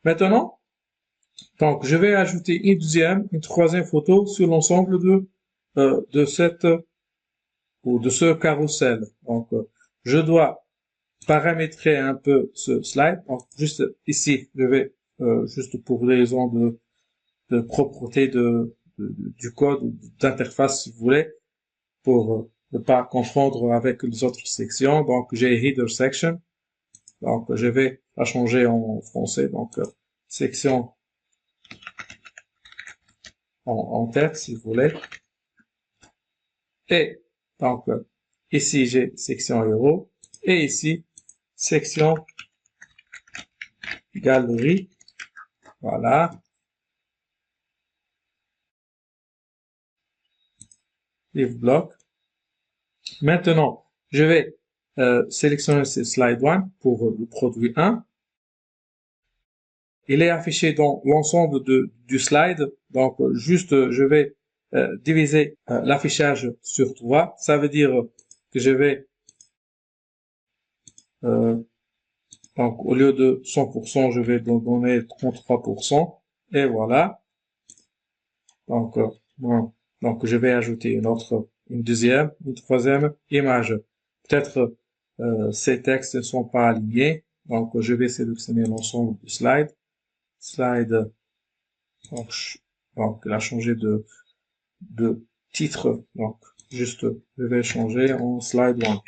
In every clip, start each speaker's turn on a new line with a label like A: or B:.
A: Maintenant, donc, je vais ajouter une deuxième, une troisième photo sur l'ensemble de cette, ou de ce carrousel. Donc, je dois paramétrer un peu ce slide. Donc, juste ici, je vais, juste pour des raisons de propreté du code, d'interface, si vous voulez, pour ne pas confondre avec les autres sections. Donc, j'ai header section. Donc, je vais la changer en français. Donc, section en tête, si vous voulez. Et donc, ici, j'ai section héros. Et ici, section galerie. Voilà. Live block. Maintenant, je vais sélectionner ce slide 1 pour le produit 1. Il est affiché dans l'ensemble du slide. Donc, juste, je vais diviser l'affichage sur 3. Ça veut dire que je vais, donc, au lieu de 100%, je vais donner 33%. Et voilà. Donc, bon, donc, je vais ajouter une deuxième, une troisième image. Peut-être ces textes ne sont pas alignés. Donc, je vais sélectionner l'ensemble du slide. Slide, donc, il a changé de titre. Donc, juste, je vais changer en slide 1.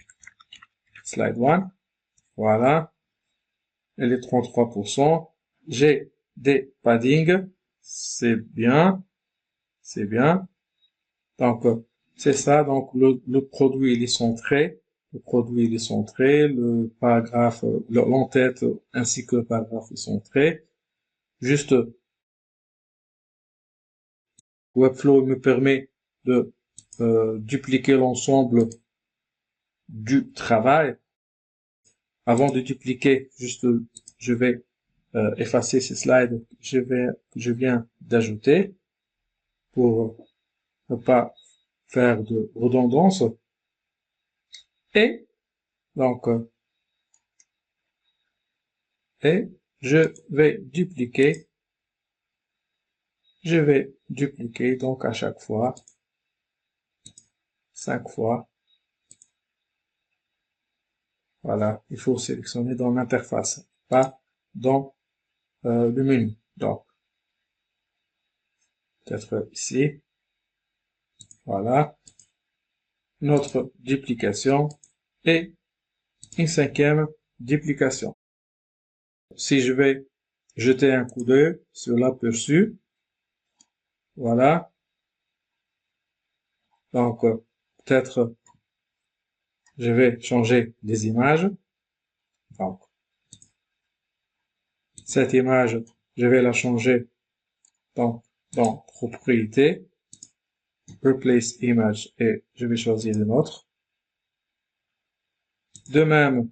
A: Slide 1. Voilà. Elle est 33%. J'ai des paddings. C'est bien. C'est bien. Donc, c'est ça. Donc, le produit, il est centré. Le produit, il est centré. Le paragraphe, l'entête ainsi que le paragraphe est centré. Juste, Webflow me permet de dupliquer l'ensemble du travail. Avant de dupliquer, juste, je vais effacer ces slides que je viens d'ajouter pour ne pas faire de redondance. Et donc, et je vais dupliquer donc à chaque fois 5 fois. Voilà, il faut sélectionner dans l'interface, pas dans le menu. Donc, peut-être ici. Voilà, notre duplication et une cinquième duplication. Si je vais jeter un coup d'œil sur l'aperçu, voilà. Donc, peut-être je vais changer les images. Donc, cette image, je vais la changer dans propriété, replace image, et je vais choisir une autre. De même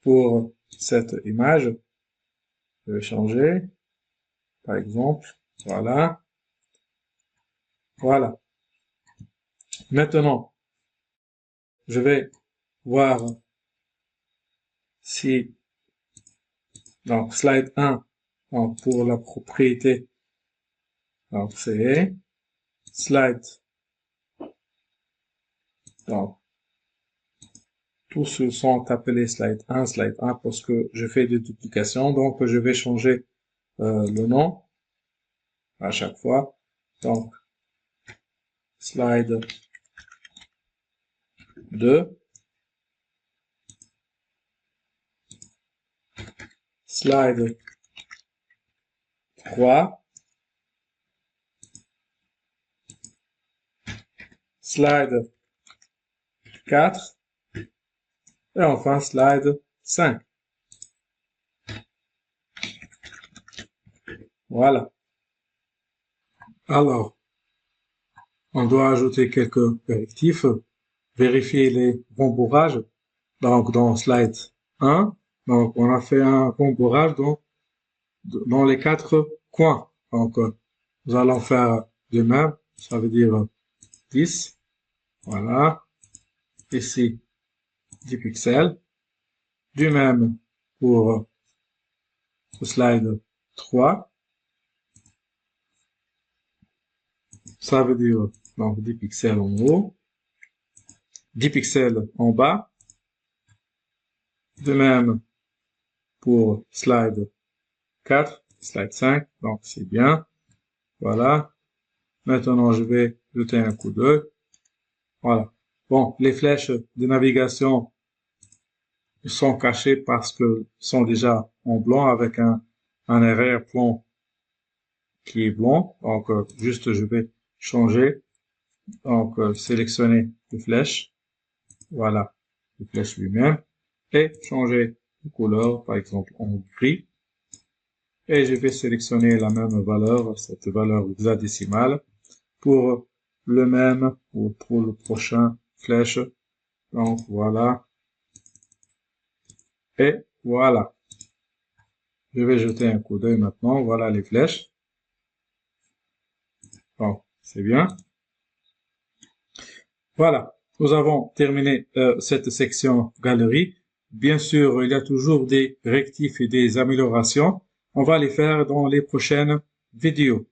A: pour cette image, je vais changer, par exemple, voilà, voilà. Maintenant, je vais voir si, donc slide 1, donc pour la propriété, donc c'est slide, donc tous ceux sont appelés slide 1 parce que je fais des duplications, donc je vais changer le nom à chaque fois. Donc, slide 2, slide 3, slide 4, et enfin slide 5. Voilà. Alors, on doit ajouter quelques correctifs, vérifier les rembourrages. Donc, dans slide 1, donc, on a fait un rembourrage dans les 4 coins. Donc, nous allons faire de même. Ça veut dire 10. Voilà. Ici, 10 pixels. Du même pour le slide 3. Ça veut dire donc 10 pixels en haut, 10 pixels en bas. De même pour slide 4, slide 5, donc c'est bien. Voilà. Maintenant, je vais jeter un coup d'œil. Voilà. Bon, les flèches de navigation sont cachées parce que sont déjà en blanc avec un arrière-plan qui est blanc. Donc, juste, je vais changer. Donc, sélectionner les flèches. Voilà. Les flèches lui-même. Et changer de couleur, par exemple, en gris. Et je vais sélectionner la même valeur, cette valeur hexadécimale, pour le même ou pour le prochain flèche. Donc, voilà. Et voilà. Je vais jeter un coup d'œil maintenant. Voilà les flèches. Bon, c'est bien. Voilà. Nous avons terminé cette section galerie. Bien sûr, il y a toujours des rectifs et des améliorations. On va les faire dans les prochaines vidéos.